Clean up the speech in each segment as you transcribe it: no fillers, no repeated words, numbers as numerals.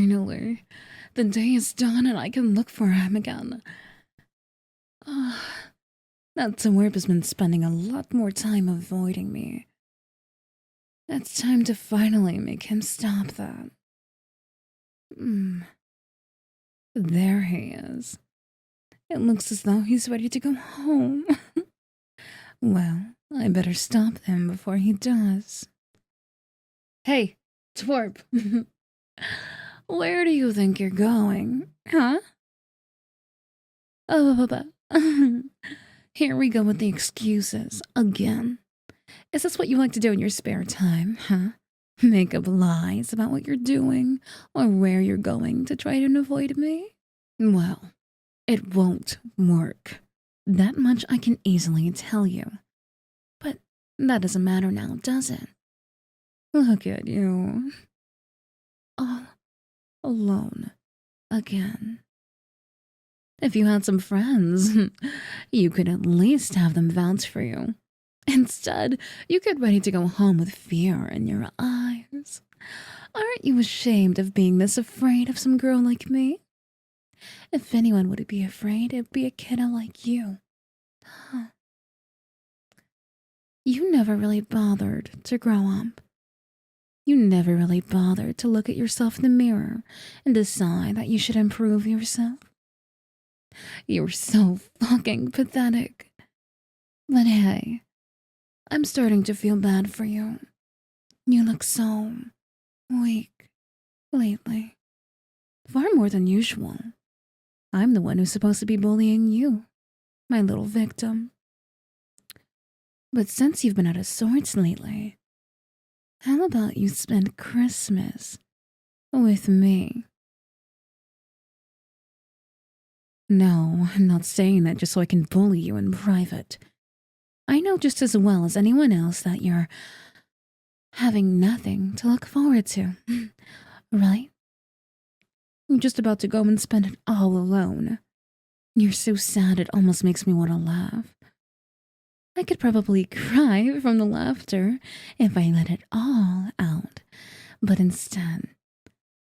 Finally, the day is done and I can look for him again. That twerp has been spending a lot more time avoiding me. It's time to finally make him stop that. There he is. It looks as though he's ready to go home. Well, I better stop him before he does. Hey, twerp. Where do you think you're going? Huh? Oh, here we go with the excuses again. Is this what you like to do in your spare time, huh? Make up lies about what you're doing or where you're going to try to avoid me? Well, it won't work. That much I can easily tell you. But that doesn't matter now, does it? Look at you. All alone again. If you had some friends, you could at least have them vouch for you. Instead, you get ready to go home with fear in your eyes. Aren't you ashamed of being this afraid of some girl like me? If anyone would be afraid, it'd be a kiddo like you. Huh. You never really bothered to grow up. You never really bothered to look at yourself in the mirror and decide that you should improve yourself. You're so fucking pathetic. But hey, I'm starting to feel bad for you. You look so weak lately. Far more than usual. I'm the one who's supposed to be bullying you, my little victim. But since you've been out of sorts lately, how about you spend Christmas with me? No, I'm not saying that just so I can bully you in private. I know just as well as anyone else that you're having nothing to look forward to, right? You're just about to go and spend it all alone. You're so sad it almost makes me want to laugh. I could probably cry from the laughter if I let it all out, but instead,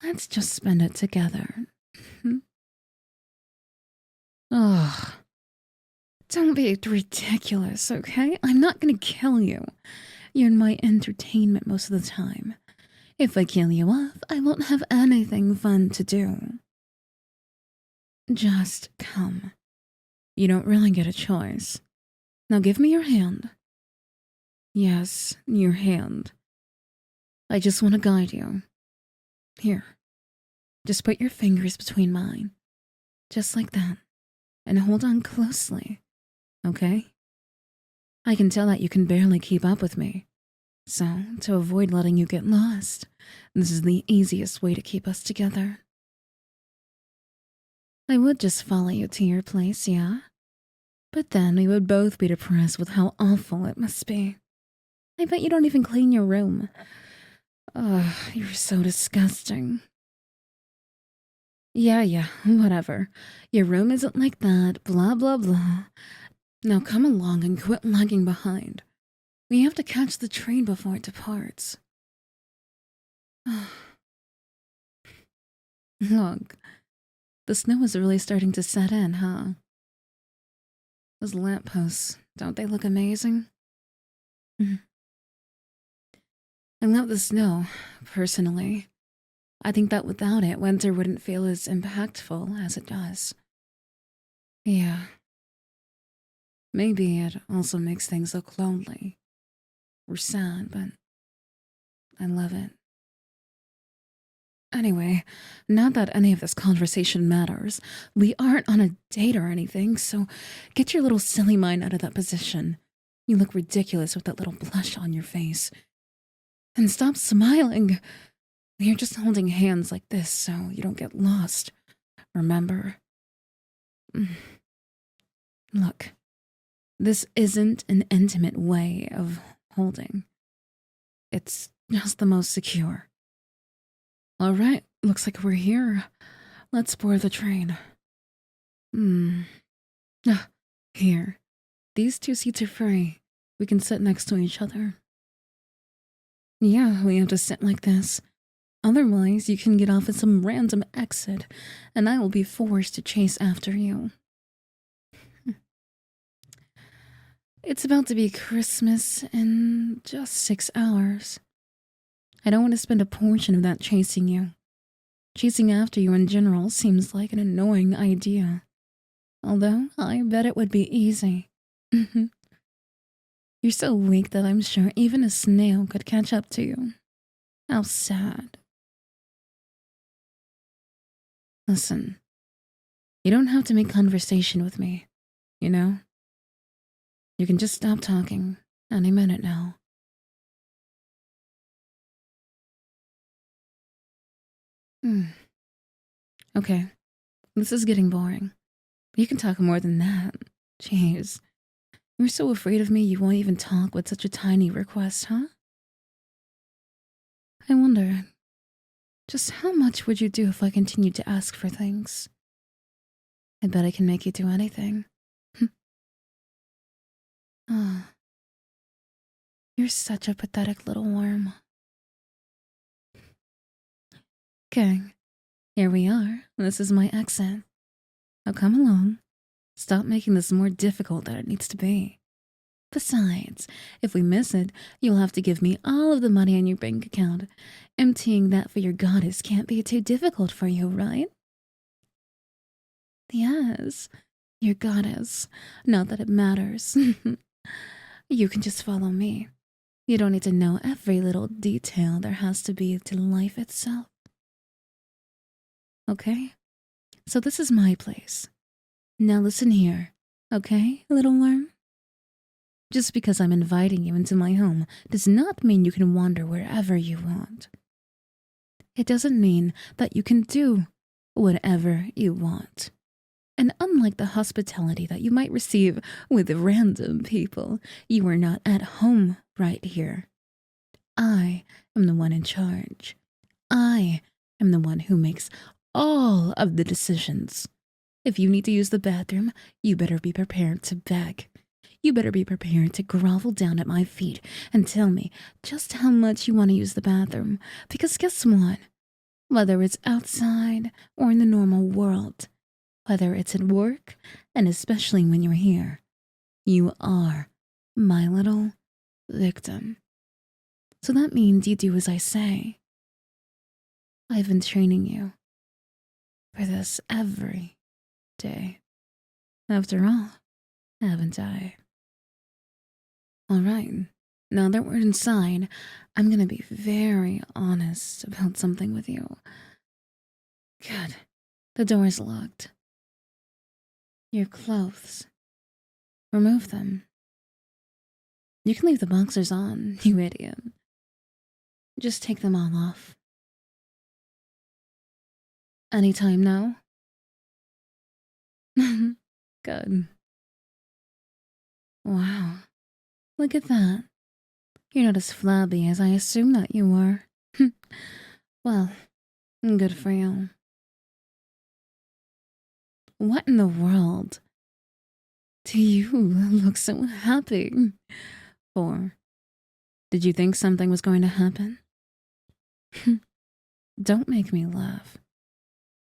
let's just spend it together. Ugh. Don't be ridiculous, okay? I'm not gonna kill you. You're in my entertainment most of the time. If I kill you off, I won't have anything fun to do. Just come. You don't really get a choice. Now give me your hand. Yes, your hand. I just want to guide you. Here. Just put your fingers between mine. Just like that. And hold on closely. Okay? I can tell that you can barely keep up with me. So, to avoid letting you get lost, this is the easiest way to keep us together. I would just follow you to your place, yeah? But then we would both be depressed with how awful it must be. I bet you don't even clean your room. Ugh, you're so disgusting. Yeah, whatever. Your room isn't like that, blah, blah, blah. Now come along and quit lagging behind. We have to catch the train before it departs. Look, the snow is really starting to set in, huh? Those lampposts, don't they look amazing? I love the snow, personally. I think that without it, winter wouldn't feel as impactful as it does. Yeah. Maybe it also makes things look lonely. Or sad, but I love it. Anyway, not that any of this conversation matters. We aren't on a date or anything, so get your little silly mind out of that position. You look ridiculous with that little blush on your face. And stop smiling. We're just holding hands like this so you don't get lost. Remember? Look, this isn't an intimate way of holding. It's just the most secure. All right, looks like we're here. Let's board the train. Here. These 2 seats are free. We can sit next to each other. Yeah, we have to sit like this. Otherwise, you can get off at some random exit, and I will be forced to chase after you. It's about to be Christmas in just 6 hours. I don't want to spend a portion of that chasing you. Chasing after you in general seems like an annoying idea. Although, I bet it would be easy. You're so weak that I'm sure even a snail could catch up to you. How sad. Listen, you don't have to make conversation with me, you know? You can just stop talking any minute now. Okay, this is getting boring. You can talk more than that. Jeez. You're so afraid of me you won't even talk with such a tiny request, huh? I wonder, just how much would you do if I continued to ask for things? I bet I can make you do anything. Ah, you're such a pathetic little worm. Okay, here we are. This is my exit. Now come along. Stop making this more difficult than it needs to be. Besides, if we miss it, you'll have to give me all of the money in your bank account. Emptying that for your goddess can't be too difficult for you, right? Yes, your goddess. Not that it matters. You can just follow me. You don't need to know every little detail there has to be to life itself. Okay? So this is my place. Now listen here, okay, little worm? Just because I'm inviting you into my home does not mean you can wander wherever you want. It doesn't mean that you can do whatever you want. And unlike the hospitality that you might receive with random people, you are not at home right here. I am the one in charge. I am the one who makes all of the decisions. If you need to use the bathroom, you better be prepared to beg. You better be prepared to grovel down at my feet and tell me just how much you want to use the bathroom. Because guess what? Whether it's outside or in the normal world, whether it's at work, and especially when you're here, you are my little victim. So that means you do as I say. I've been training you for this every day. After all, haven't I? All right, now that we're inside, I'm gonna be very honest about something with you. God, the door's locked. Your clothes. Remove them. You can leave the boxers on, you idiot. Just take them all off. Anytime now? Good. Wow. Look at that. You're not as flabby as I assumed that you were. Well, good for you. What in the world? Do you look so happy? Or did you think something was going to happen? Don't make me laugh.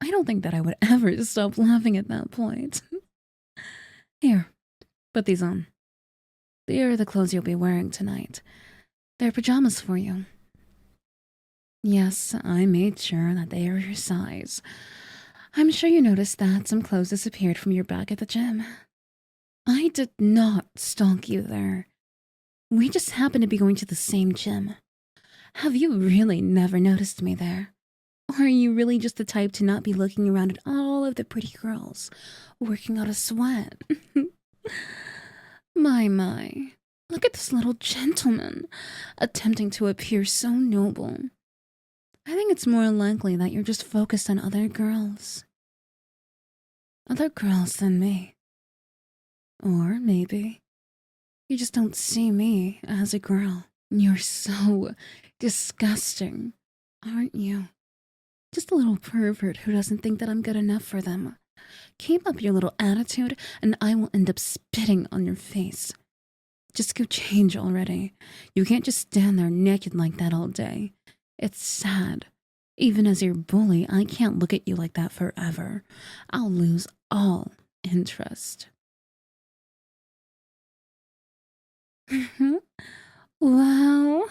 I don't think that I would ever stop laughing at that point. Here, put these on. They are the clothes you'll be wearing tonight. They're pajamas for you. Yes, I made sure that they are your size. I'm sure you noticed that some clothes disappeared from your bag at the gym. I did not stalk you there. We just happened to be going to the same gym. Have you really never noticed me there? Or are you really just the type to not be looking around at all of the pretty girls working out a sweat? My. Look at this little gentleman, attempting to appear so noble. I think it's more likely that you're just focused on other girls. Other girls than me. Or maybe you just don't see me as a girl. You're so disgusting, aren't you? Just a little pervert who doesn't think that I'm good enough for them. Keep up your little attitude and I will end up spitting on your face. Just go change already. You can't just stand there naked like that all day. It's sad. Even as your bully, I can't look at you like that forever. I'll lose all interest. Wow,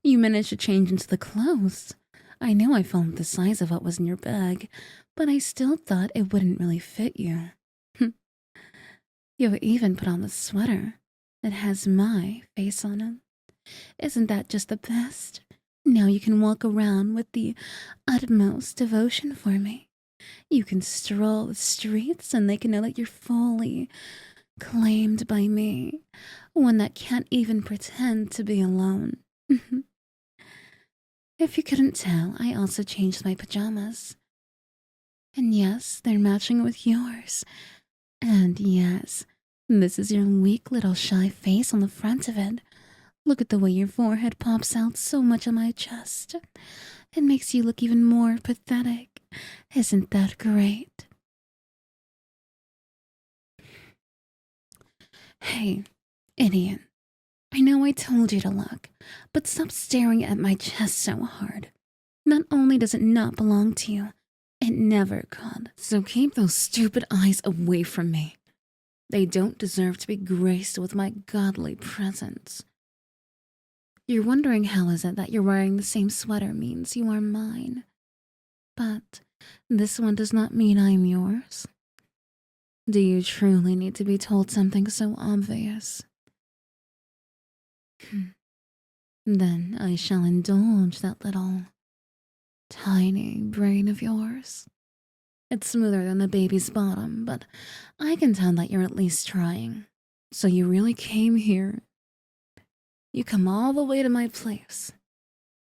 you managed to change into the clothes. I know I filmed the size of what was in your bag, but I still thought it wouldn't really fit you. You even put on the sweater that has my face on it. Isn't that just the best? Now you can walk around with the utmost devotion for me. You can stroll the streets and they can know that you're fully claimed by me, one that can't even pretend to be alone. If you couldn't tell, I also changed my pajamas. And yes, they're matching with yours. And yes, this is your weak little shy face on the front of it. Look at the way your forehead pops out so much on my chest. It makes you look even more pathetic. Isn't that great? Hey, idiot. I know I told you to look, but stop staring at my chest so hard. Not only does it not belong to you, it never could. So keep those stupid eyes away from me. They don't deserve to be graced with my godly presence. You're wondering how is it that you're wearing the same sweater means you are mine. But this one does not mean I'm yours. Do you truly need to be told something so obvious? Then I shall indulge that little tiny brain of yours. It's smoother than a baby's bottom, but I can tell that you're at least trying. So you really came here. You come all the way to my place.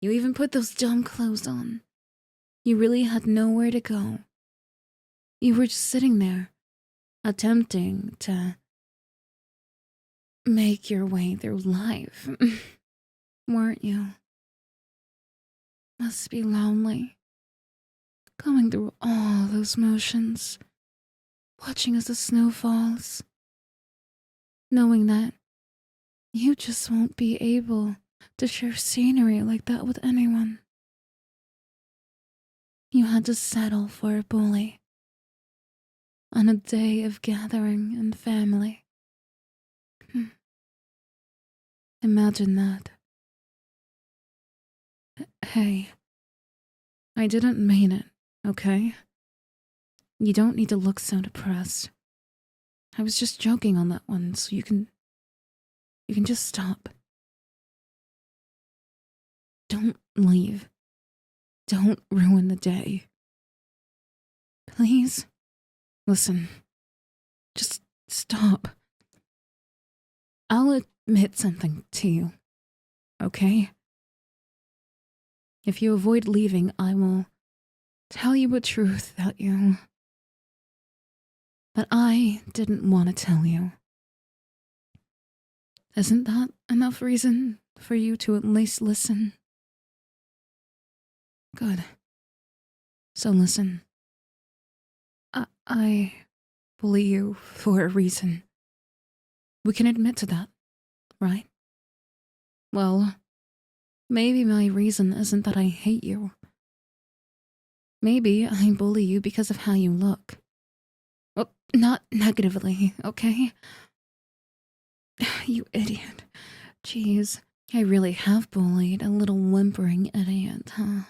You even put those dumb clothes on. You really had nowhere to go. You were just sitting there, attempting to make your way through life. Weren't you? Must be lonely. Going through all those motions. Watching as the snow falls. Knowing that you just won't be able to share scenery like that with anyone. You had to settle for a bully. On a day of gathering and family. Imagine that. Hey, I didn't mean it, okay? You don't need to look so depressed. I was just joking on that one, so you can just stop. Don't leave. Don't ruin the day. Please? Listen. Just stop. I'll admit something to you, okay? If you avoid leaving, I will tell you a truth that I didn't want to tell you. Isn't that enough reason for you to at least listen? Good. So listen. I bully you for a reason. We can admit to that, right? Well, maybe my reason isn't that I hate you. Maybe I bully you because of how you look. Well, not negatively, okay? You idiot. Jeez, I really have bullied a little whimpering idiot, huh?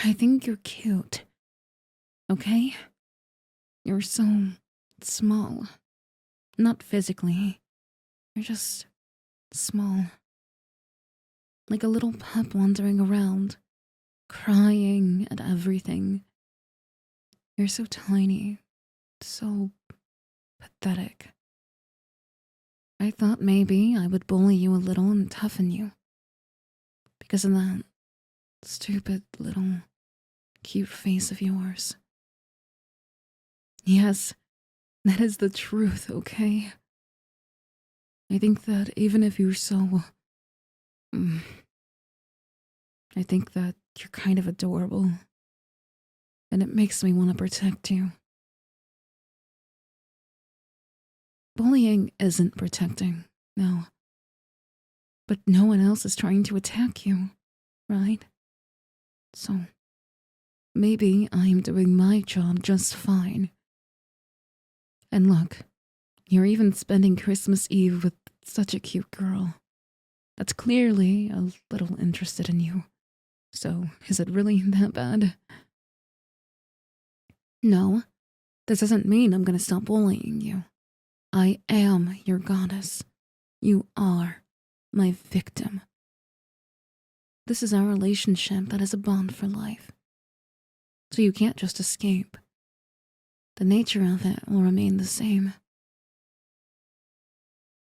I think you're cute. Okay? You're so small. Not physically. You're just small. Like a little pup wandering around, crying at everything. You're so tiny, so pathetic. I thought maybe I would bully you a little and toughen you. Because of that stupid little cute face of yours. Yes, that is the truth, okay? I think that even if you're so... I think that you're kind of adorable. And it makes me want to protect you. Bullying isn't protecting, no. But no one else is trying to attack you, right? So maybe I'm doing my job just fine. And look, you're even spending Christmas Eve with such a cute girl that's clearly a little interested in you. So is it really that bad? No, this doesn't mean I'm gonna stop bullying you. I am your goddess. You are my victim. This is our relationship that is a bond for life. So you can't just escape. The nature of it will remain the same.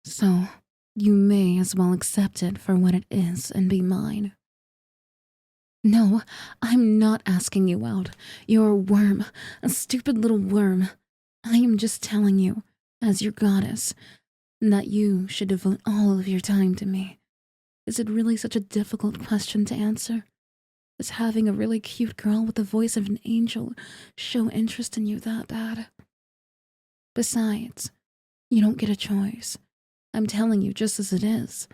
So, you may as well accept it for what it is and be mine. No, I'm not asking you out. You're a worm, a stupid little worm. I am just telling you, as your goddess, that you should devote all of your time to me. Is it really such a difficult question to answer? Does having a really cute girl with the voice of an angel show interest in you that bad? Besides, you don't get a choice. I'm telling you just as it is.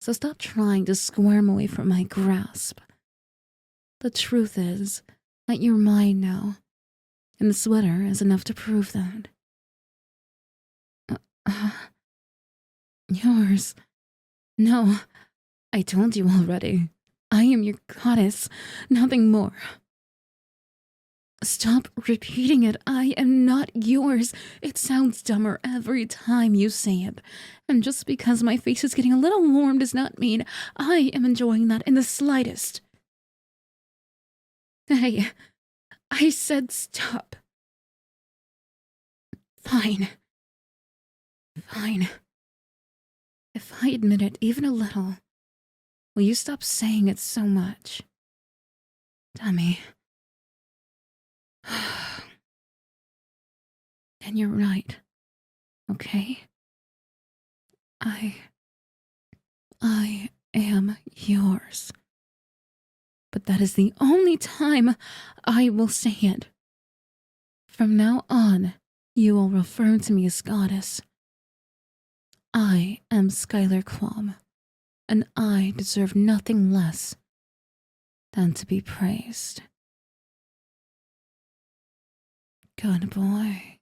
So stop trying to squirm away from my grasp. The truth is that you're mine now, and the sweater is enough to prove that. Yours. No, I told you already. I am your goddess, nothing more. Stop repeating it. I am not yours. It sounds dumber every time you say it. And just because my face is getting a little warm does not mean I am enjoying that in the slightest. Hey, I said stop. Fine. Fine. If I admit it even a little, will you stop saying it so much? Dummy. And you're right. Okay? I am yours. But that is the only time I will say it. From now on, you will refer to me as goddess. I am Skylar Quam, and I deserve nothing less than to be praised. Good boy.